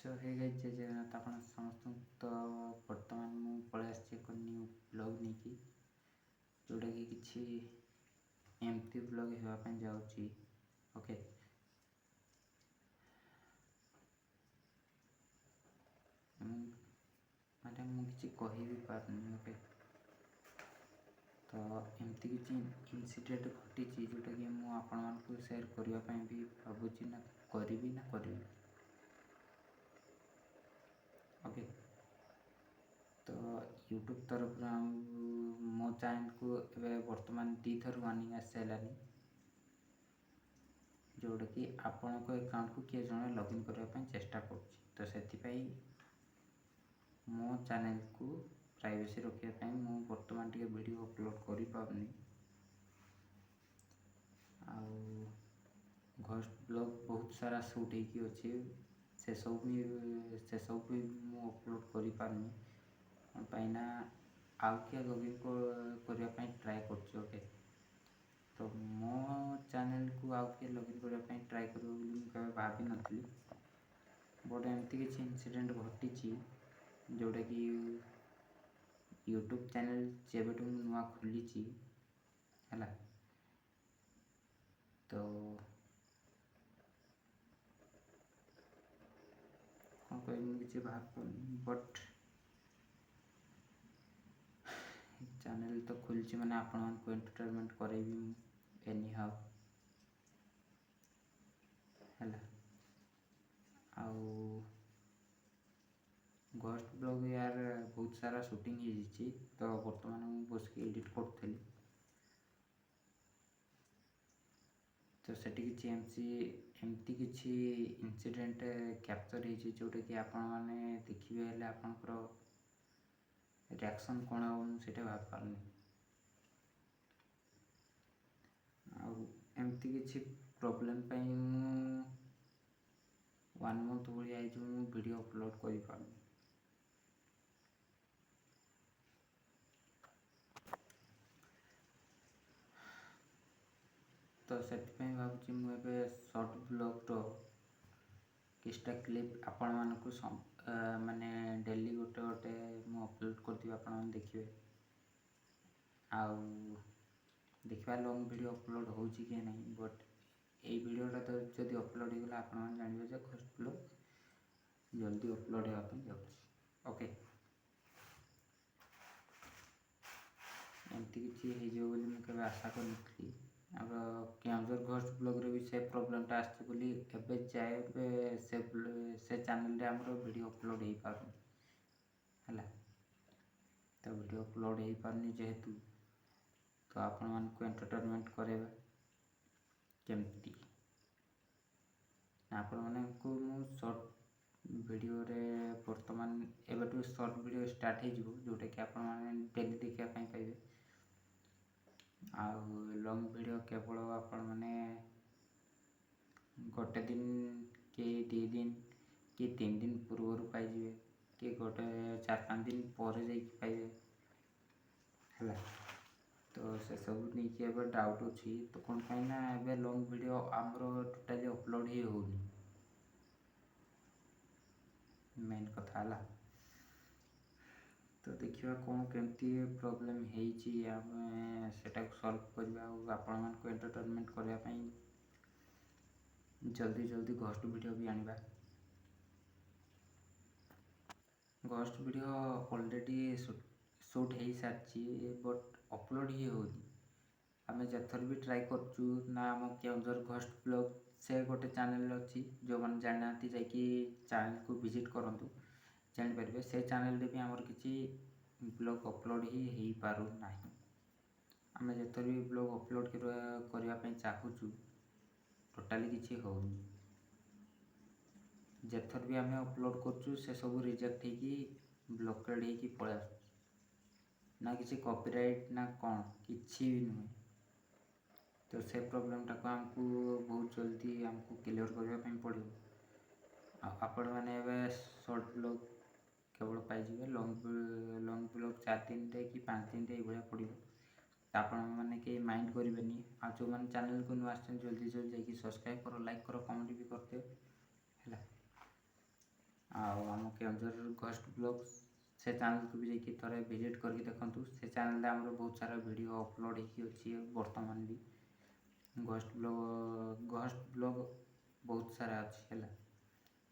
सो hey guys जय जगन्नाथ आपण समस्त तो वर्तमान मु पळे आछि एक न्यू ब्लॉग नेकी जोटा कि किछि एम्प्टी ब्लॉग हेवा ପାଇଁ ଯାଉଛି ओके माने मु किछि कहि भी पारनी ओके तो एम्प्टी किछि इन्सिडेंट घटी छि जोटा कि मु आपण मानकु शेयर करिया ପାଇଁ भी भाबुछि ना करिवि ओके तो यूट्यूब तरफ मो चैनल को ए वर्तमान 2 थर वार्निंग आसलानी जोटा कि आपण को अकाउंट को किए जने लॉगिन करबा ପାଇଁ चेष्टा करछि तो सेति पई मो चैनल को प्राइवेसी रखिया ପାଇଁ मो वर्तमान टिके वीडियो अपलोड करि पाबनी आ घोस्ट ब्लॉग बहुत सारा शूट हे की अछि से सब भी मो अपलोड करि पारनी पाइना आउ किया लॉगिन करबा ପାଇଁ ट्राई करछि ओके तो मो चैनल को आउ किया लॉगिन करबा ପାଇଁ ट्राई करबो बोली मु कबे भाबी नथली बट एमती किछि इंसिडेंट घटी छि जोटा कि यूट्यूब चैनल जेबेटू नुआ खुली छि हला तो कौन कोई मु किछि भाब बट चैनल तो खुलछि माने आपण मन को एंटरटेनमेंट करेबी एनी हाउ हला आउ घोस्ट ब्लॉग यार बहुत सारा शूटिंग हे छि तो वर्तमान मु बस के एडिट करथली तो सेठी किछि एमती किछि इंसिडेंट कैप्चर हे छि जोटा कि आपण माने देखिबे हेले आपनकर रिएक्शन कोन हो सेटा भाब पारनी आ एमती किछि प्रॉब्लम पई मु 1 मंथ होली आइ जो मु वीडियो अपलोड करि पारनी तो सेति पई भाबुछि मु एबे शॉर्ट ब्लॉग रो किछटा क्लिप आपण मानकु माने डेली गोटे गोटे मु अपलोड करथि आपण मान देखिबे आ देखबा लॉन्ग वीडियो अपलोड होउछि कि नहीं बट ए वीडियोटा तो जदि अपलोड हे गेला आपण मान जानिबे जे घोस्ट ब्लॉग जल्दी अपलोड हेबा ପାଇଁ जाउछि ओके एमती किछि हे जो बोली मु केबे आशा करनथि अब केंजर घोस्ट ब्लॉग रे भी से प्रॉब्लम टा आछे बोली एबे जाय से चैनल रे हमरो वीडियो अपलोड हे पारु हला तो वीडियो अपलोड हे पारनी जेहेतु तो आपण मान को एंटरटेनमेंट करेबा केमती आपण माने को मु शॉर्ट वीडियो रे वर्तमान एबेटू शॉर्ट वीडियो स्टार्ट हे जिवो जोटा कि आपण माने डेली देखिया ପାଇଁ पाइबे आ लॉन्ग वीडियो केवल आपण माने गोटे दिन के 2 दिन के 3 दिन पूर्व पाई जिवे के गोटे 4-5 दिन पर जाई पाइबे हला तो से सब नहीं कि एबे डाउट अछि तो कोन पई ना एबे लॉन्ग वीडियो हमरो टोटली अपलोड ही होनी मेन कथा हला तो देखिबा कोन केमती प्रॉब्लम हेइ छि हम सेटा को सॉल्व करबा आपण मान को एंटरटेनमेंट करबा पई जल्दी जल्दी घोस्ट वीडियो भी आनिबा घोस्ट वीडियो ऑलरेडी शूट हे साची बट अपलोड ही होनी हमें जथर भी ट्राई करचु ना हम केंजर घोस्ट ब्लॉग से गोटे चैनल अछि जो मन जाननाती जाय कि चैनल को विजिट करंतु जानि परबे से चैनल रे भी हमर किछि ब्लॉग अपलोड ही हेई पारु नाही हमें जथर भी ब्लॉग अपलोड करबा ପାଇଁ चाहूछु टोटली किछि होनी जथर भी हमें अपलोड करचु से सब रिजेक्ट हे कि ब्लॉकेड हे कि पळा ना किछि कॉपीराइट ना कोन किछि भी नहीं तो से प्रॉब्लम टा को हमको बहुत जल्दी हमको क्लियर करबा ପାଇଁ पड़ियो आपण माने एबे शॉर्ट ब्लॉग केवल पाई जिवे लॉन्ग ब्लॉग 4 दिन रे कि 5 दिन रे इबळा पड़ियो आपण माने के माइंड करिवेनी आ जो मन चैनल को नु आछन जल्दी जल्दी जाई कि सब्सक्राइब करो लाइक करो कमेंट भी करते हला ଆଉ ଆମ କେଉଁଝର ଘଷ୍ଟ ବ୍ଲଗ୍ ସେ ଚ୍ୟାନେଲକୁ ବି ଯାଇକି ଥରେ ଭିଜିଟ୍ କରିକି ଦେଖନ୍ତୁ। ସେ ଚ୍ୟାନେଲରେ ଆମର ବହୁତ ସାରା ଭିଡ଼ିଓ ଅପଲୋଡ଼ ହେଇକି ଅଛି ବର୍ତ୍ତମାନ ବି। ଘଷ୍ଟ ବ୍ଲଗ୍ ବହୁତ ସାରା ଅଛି ହେଲା,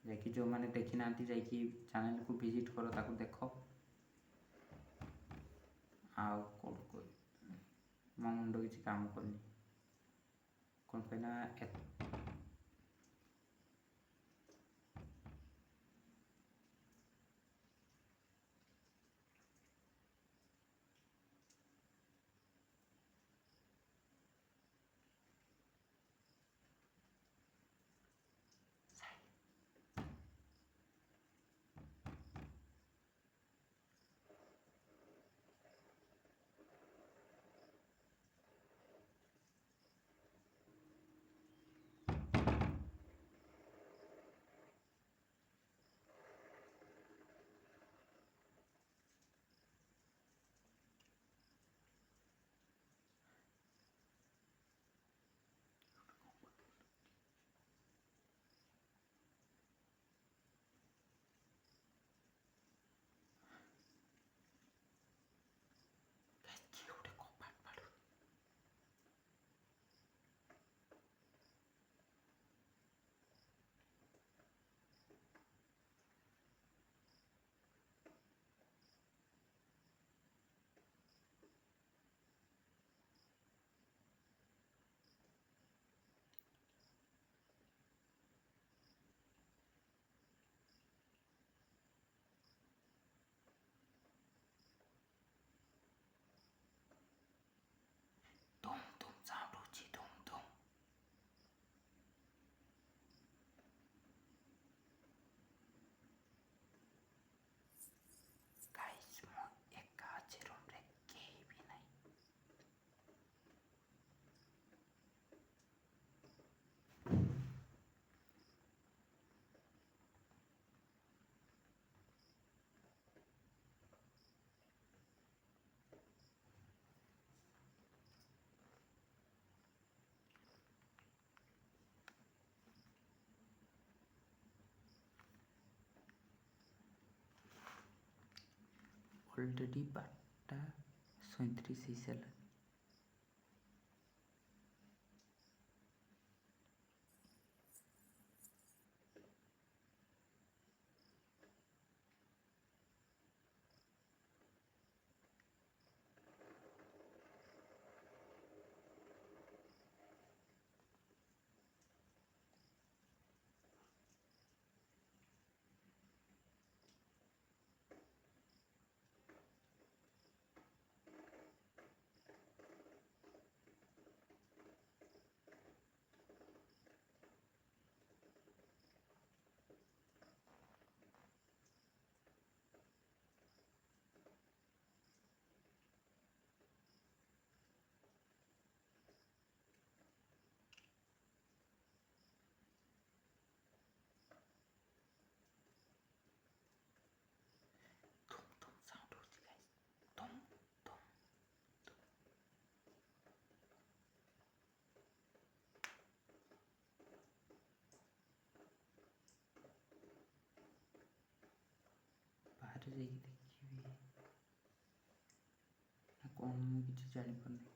ଯାଇକି ଯେଉଁମାନେ ଦେଖିନାହାନ୍ତି ଯାଇକି ଚ୍ୟାନେଲକୁ ଭିଜିଟ୍ କର, ତାକୁ ଦେଖ। ଆଉ କ'ଣ କହିବି, ମୋ ମୁଣ୍ଡ କିଛି କାମ କରୁନି କ'ଣ ପାଇଁ ନା ଧୁମ୍ ଧୁମ୍ ସାଉଣ୍ଡ ହେଉଛି, ଧୁମ୍ ଧୁମ୍। ଗାଇସ୍, ମୁଁ ଏକା ଅଛି ରୁମ୍ରେ, କେହି ବି ନାହିଁ। ଅଲରେଡ଼ି 12:37 ହେଇସାରିଲାଣି। ଧୁମ୍ ଧୁମ୍ ସାଉଣ୍ଡ ହେଉଛି ଗାଇସ୍, ଧୁମ୍ ଧୁମ୍। ବାହାରେ ଯାଇକି ଦେଖିବି ନା କ'ଣ, ମୁଁ କିଛି ଜାଣିପାରୁନି।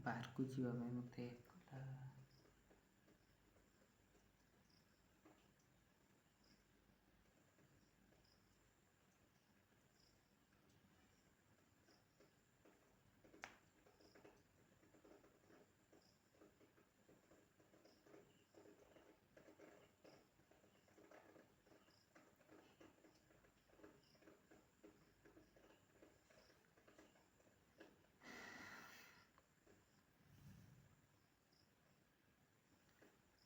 ବାହାରକୁ ଯିବା ପାଇଁ ମୋତେ କଲା।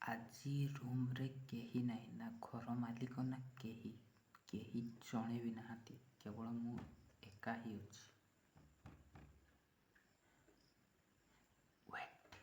ଆଜି ରୁମ୍ରେ କେହି ନାହିଁ, ନା ଘର ମାଲିକ ନା କେହି ଜଣେ ବି ନାହାନ୍ତି, କେବଳ ମୁଁ ଏକା ହିଁ ଅଛି। ୱେଟ୍।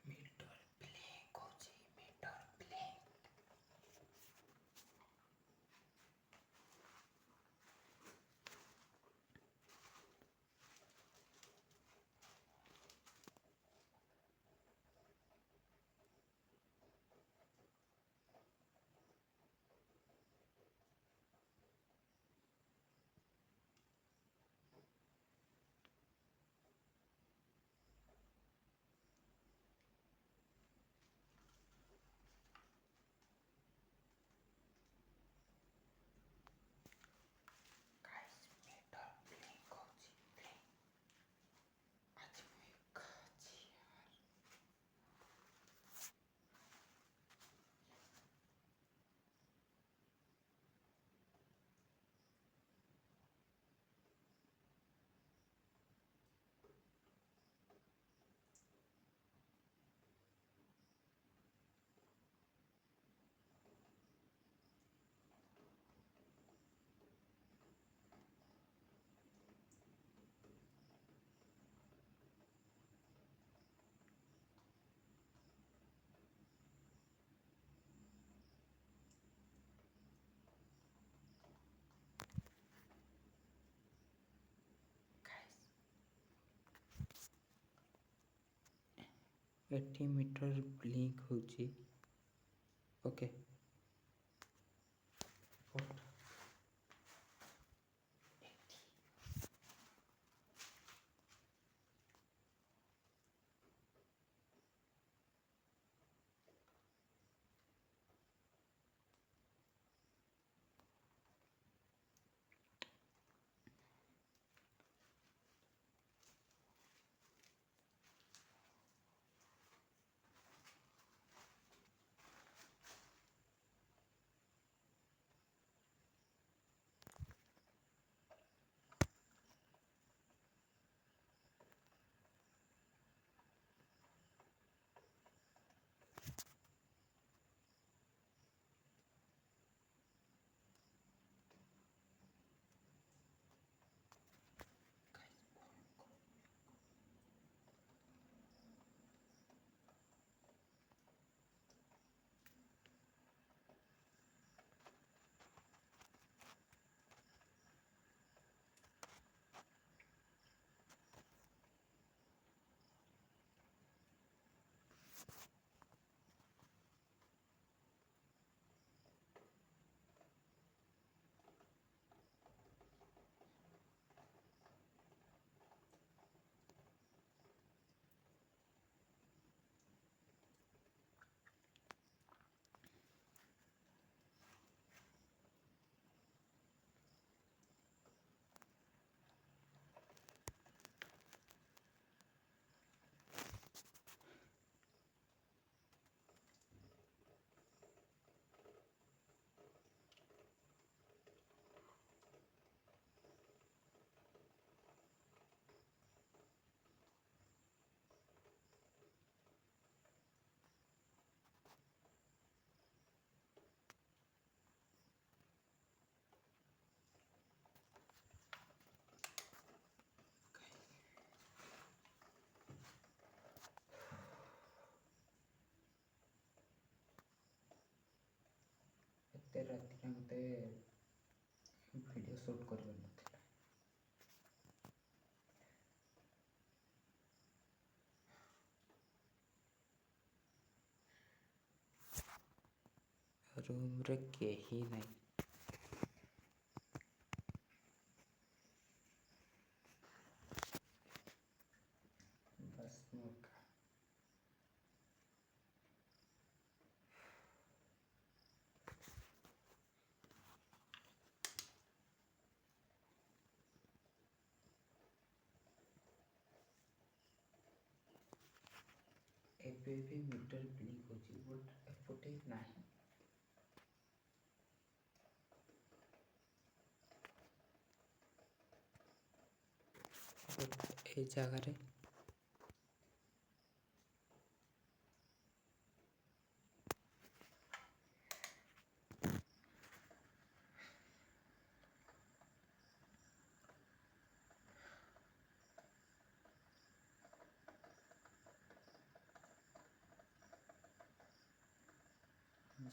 ମିଟର ବ୍ଲିଙ୍କ ହଉଛି, meter blink. Guys, meter blink ହଉଛି, ବ୍ଲିଙ୍କ। ଆଜି ମୁଁ ଏକା ଅଛି यार। ଏଠି ମିଟର ବ୍ଲିଙ୍କ ହଉଛି। ଓକେ। ଏତେ ରାତିରେ ମୋତେ ଭିଡ଼ିଓ ସୁଟ୍ କରିବାର ନଥିଲା। ରୁମ୍ରେ କେହି ନାହିଁ। ବସ୍ ମୁଁ ଏକା। ଏବେ ବି ମିଟର ବ୍ଲିଙ୍କ୍ ହେଉଛି ବଟ୍ ଏପଟେ ନାହିଁ। এই ଜାଗାରେ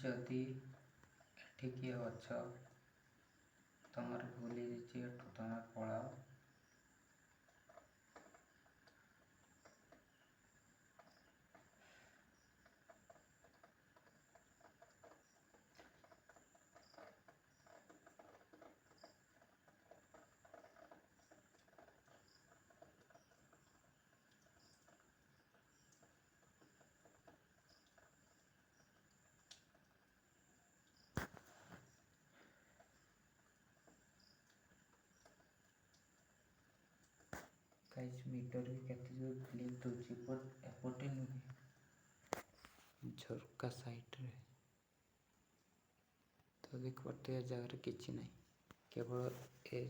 ଯଦି ଏଠି କିଏ ଅଛ, ତମର ଭୁଲି ଯାଇଛି, ଏଠୁ ତମେ ପଳାଅ। गाइस मीटर भी कहते जो ब्लिंक होची बट एपटे नुहे, झरका साइड रे। तो देख पड़ते है जगह किसी नहीं, केवल ए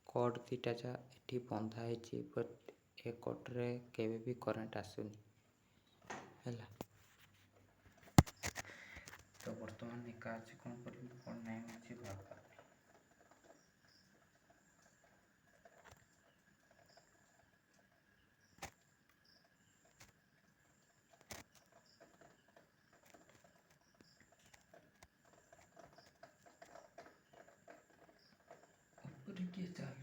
कॉर्ड दीटा जा एठी बंधा है बट ए कॉर्ड रे केवे भी करंट आसुनी हैला। तो वर्तमान एका आज कौन करबी कौन नहीं मुझे भाबा। ऊपर के चल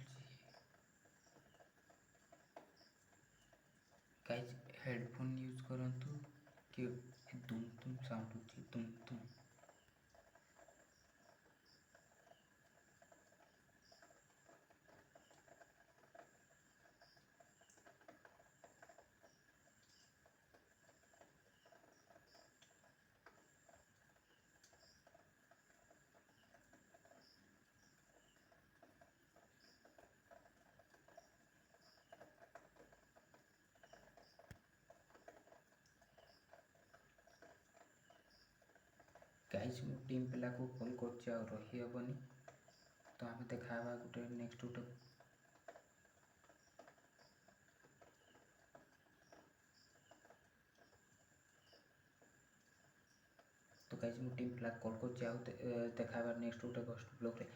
गाइस हेडफोन यूज करंतु कि दुम दुम साउंड होची दुम दुम। गाइस मु टीम पिला को कॉल करछि आ रही हेबनी, तो आमे देखाबा गुटे नेक्स्ट गुटे। तो गाइस मु टीम पिला कॉल करछि आ देखाबा नेक्स्ट गुटे घोस्ट ब्लॉग रे।